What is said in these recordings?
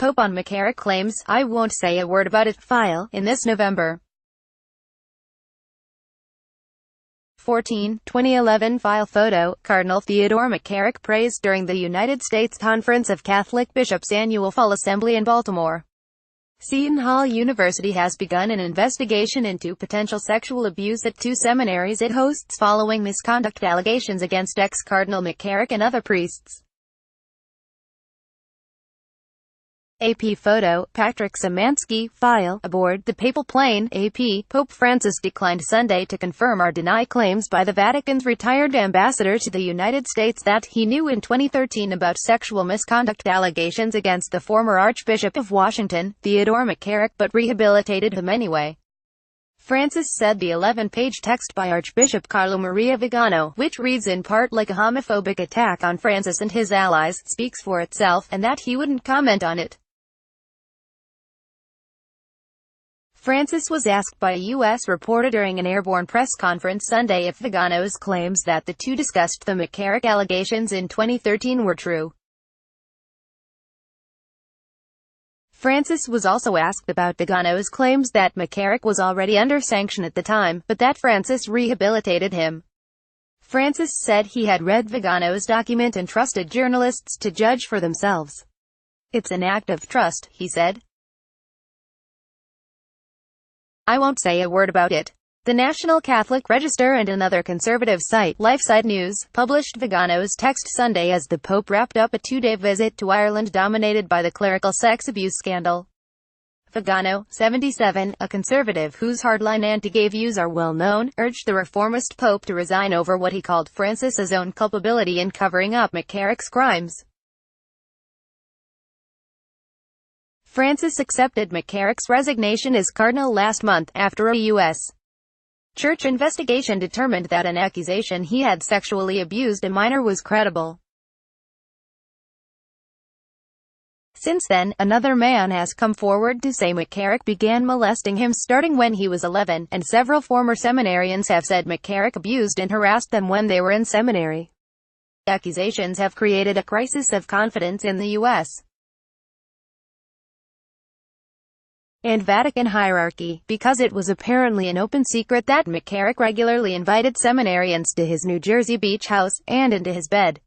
Pope on McCarrick claims, "I won't say a word about it" file, in this November 14, 2011 file photo. Cardinal Theodore McCarrick praised during the United States Conference of Catholic Bishops' annual Fall Assembly in Baltimore. Seton Hall University has begun an investigation into potential sexual abuse at two seminaries it hosts following misconduct allegations against ex-Cardinal McCarrick and other priests. AP photo. Patrick Szymanski file. Aboard the papal plane, AP, Pope Francis declined Sunday to confirm or deny claims by the Vatican's retired ambassador to the United States that he knew in 2013 about sexual misconduct allegations against the former Archbishop of Washington, Theodore McCarrick, but rehabilitated him anyway. Francis said the 11-page text by Archbishop Carlo Maria Vigano, which reads in part like a homophobic attack on Francis and his allies, speaks for itself, and that he wouldn't comment on it. Francis was asked by a U.S. reporter during an airborne press conference Sunday if Vigano's claims that the two discussed the McCarrick allegations in 2013 were true. Francis was also asked about Vigano's claims that McCarrick was already under sanction at the time, but that Francis rehabilitated him. Francis said he had read Vigano's document and trusted journalists to judge for themselves. "It's an act of trust," he said. "I won't say a word about it." The National Catholic Register and another conservative site, LifeSite News, published Vigano's text Sunday as the Pope wrapped up a two-day visit to Ireland dominated by the clerical sex abuse scandal. Vigano, 77, a conservative whose hardline anti-gay views are well known, urged the reformist Pope to resign over what he called Francis's own culpability in covering up McCarrick's crimes. Francis accepted McCarrick's resignation as cardinal last month, after a U.S. Church investigation determined that an accusation he had sexually abused a minor was credible. Since then, another man has come forward to say McCarrick began molesting him starting when he was 11, and several former seminarians have said McCarrick abused and harassed them when they were in seminary. Accusations have created a crisis of confidence in the U.S. and Vatican hierarchy, because it was apparently an open secret that McCarrick regularly invited seminarians to his New Jersey beach house, and into his bed.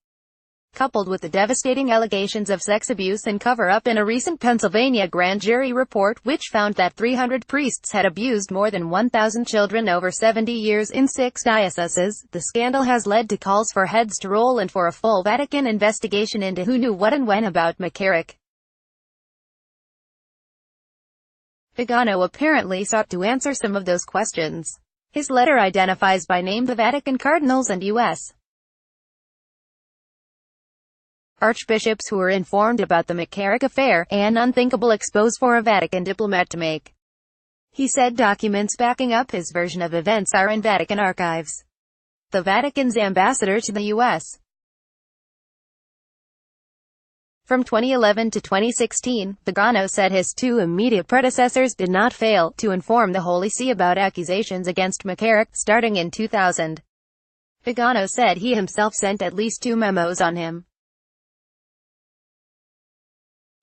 Coupled with the devastating allegations of sex abuse and cover-up in a recent Pennsylvania grand jury report which found that 300 priests had abused more than 1,000 children over 70 years in 6 dioceses, the scandal has led to calls for heads to roll and for a full Vatican investigation into who knew what and when about McCarrick. Vigano apparently sought to answer some of those questions. His letter identifies by name the Vatican cardinals and U.S. archbishops who were informed about the McCarrick affair, an unthinkable expose for a Vatican diplomat to make. He said documents backing up his version of events are in Vatican archives. The Vatican's ambassador to the U.S. From 2011 to 2016, Vigano said his two immediate predecessors did not fail to inform the Holy See about accusations against McCarrick, starting in 2000. Vigano said he himself sent at least 2 memos on him.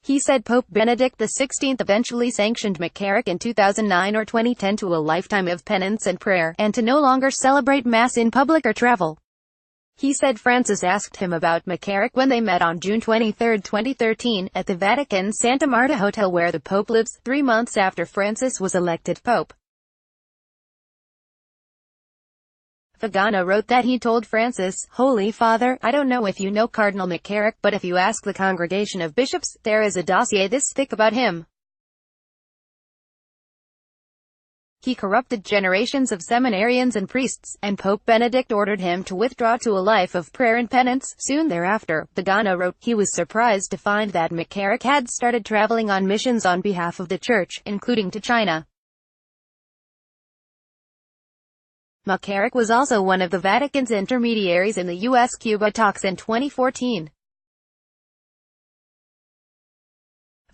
He said Pope Benedict XVI eventually sanctioned McCarrick in 2009 or 2010 to a lifetime of penance and prayer, and to no longer celebrate Mass in public or travel. He said Francis asked him about McCarrick when they met on June 23, 2013, at the Vatican Santa Marta Hotel where the Pope lives, 3 months after Francis was elected Pope. Vigano wrote that he told Francis, "Holy Father, I don't know if you know Cardinal McCarrick, but if you ask the Congregation of Bishops, there is a dossier this thick about him. He corrupted generations of seminarians and priests, and Pope Benedict ordered him to withdraw to a life of prayer and penance." Soon thereafter, Vigano wrote, he was surprised to find that McCarrick had started traveling on missions on behalf of the Church, including to China. McCarrick was also one of the Vatican's intermediaries in the U.S.-Cuba talks in 2014.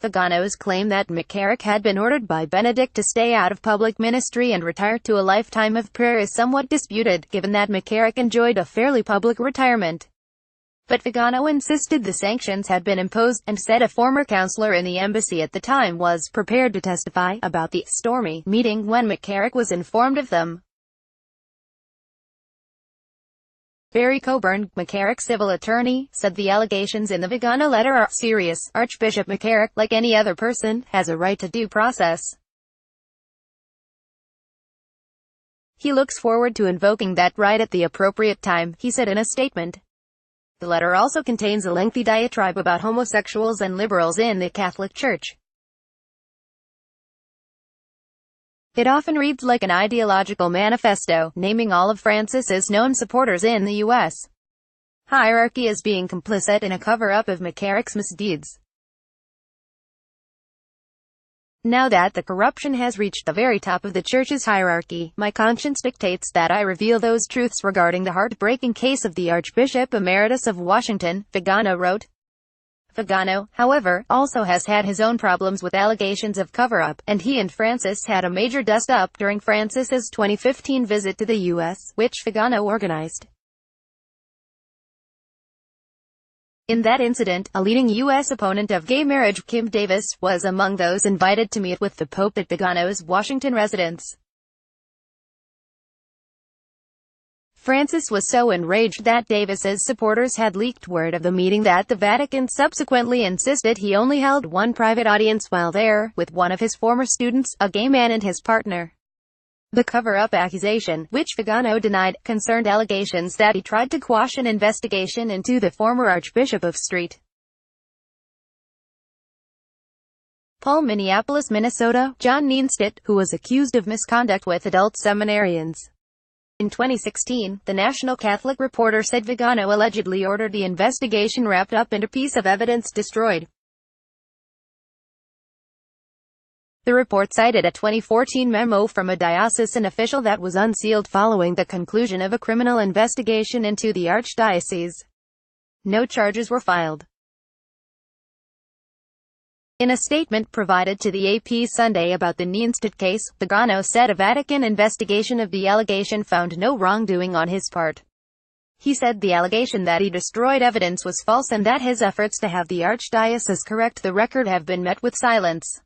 Vigano's claim that McCarrick had been ordered by Benedict to stay out of public ministry and retire to a lifetime of prayer is somewhat disputed, given that McCarrick enjoyed a fairly public retirement. But Vigano insisted the sanctions had been imposed, and said a former counselor in the embassy at the time was prepared to testify about the stormy meeting when McCarrick was informed of them. Barry Coburn, McCarrick's civil attorney, said the allegations in the Vigano letter are serious. Archbishop McCarrick, like any other person, has a right to due process. He looks forward to invoking that right at the appropriate time, he said in a statement. The letter also contains a lengthy diatribe about homosexuals and liberals in the Catholic Church. It often reads like an ideological manifesto, naming all of Francis's known supporters in the U.S. hierarchy as being complicit in a cover-up of McCarrick's misdeeds. Now that the corruption has reached the very top of the Church's hierarchy, my conscience dictates that I reveal those truths regarding the heartbreaking case of the Archbishop Emeritus of Washington, Vigano wrote. Vigano, however, also has had his own problems with allegations of cover-up, and he and Francis had a major dust-up during Francis's 2015 visit to the U.S., which Vigano organized. In that incident, a leading U.S. opponent of gay marriage, Kim Davis, was among those invited to meet with the Pope at Vigano's Washington residence. Francis was so enraged that Davis's supporters had leaked word of the meeting that the Vatican subsequently insisted he only held one private audience while there, with one of his former students, a gay man and his partner. The cover-up accusation, which Vigano denied, concerned allegations that he tried to quash an investigation into the former Archbishop of St. Paul, Minneapolis, Minnesota, John Nienstedt, who was accused of misconduct with adult seminarians. In 2016, the National Catholic Reporter said Vigano allegedly ordered the investigation wrapped up and a piece of evidence destroyed. The report cited a 2014 memo from a diocesan official that was unsealed following the conclusion of a criminal investigation into the archdiocese. No charges were filed. In a statement provided to the AP Sunday about the Nienstedt case, Vigano said a Vatican investigation of the allegation found no wrongdoing on his part. He said the allegation that he destroyed evidence was false and that his efforts to have the archdiocese correct the record have been met with silence.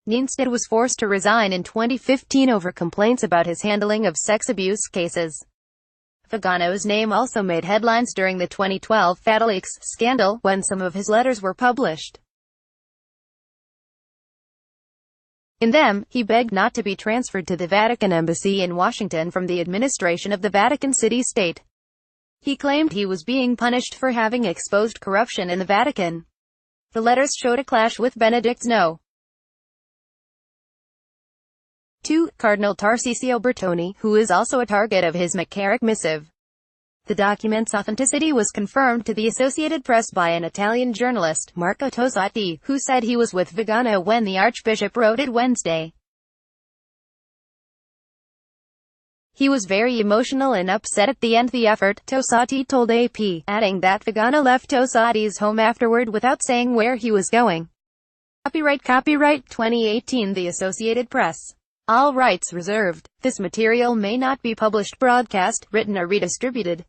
Nienstedt was forced to resign in 2015 over complaints about his handling of sex abuse cases. Vigano's name also made headlines during the 2012 FataLeaks scandal, when some of his letters were published. In them, he begged not to be transferred to the Vatican Embassy in Washington from the administration of the Vatican City-State. He claimed he was being punished for having exposed corruption in the Vatican. The letters showed a clash with Benedict's No. 2, Cardinal Tarcisio Bertone, who is also a target of his McCarrick missive. The document's authenticity was confirmed to the Associated Press by an Italian journalist, Marco Tosatti, who said he was with Vigano when the Archbishop wrote it Wednesday. He was very emotional and upset at the end of the effort, Tosatti told AP, adding that Vigano left Tossatti's home afterward without saying where he was going. Copyright 2018 The Associated Press. All rights reserved. This material may not be published, broadcast, written or redistributed.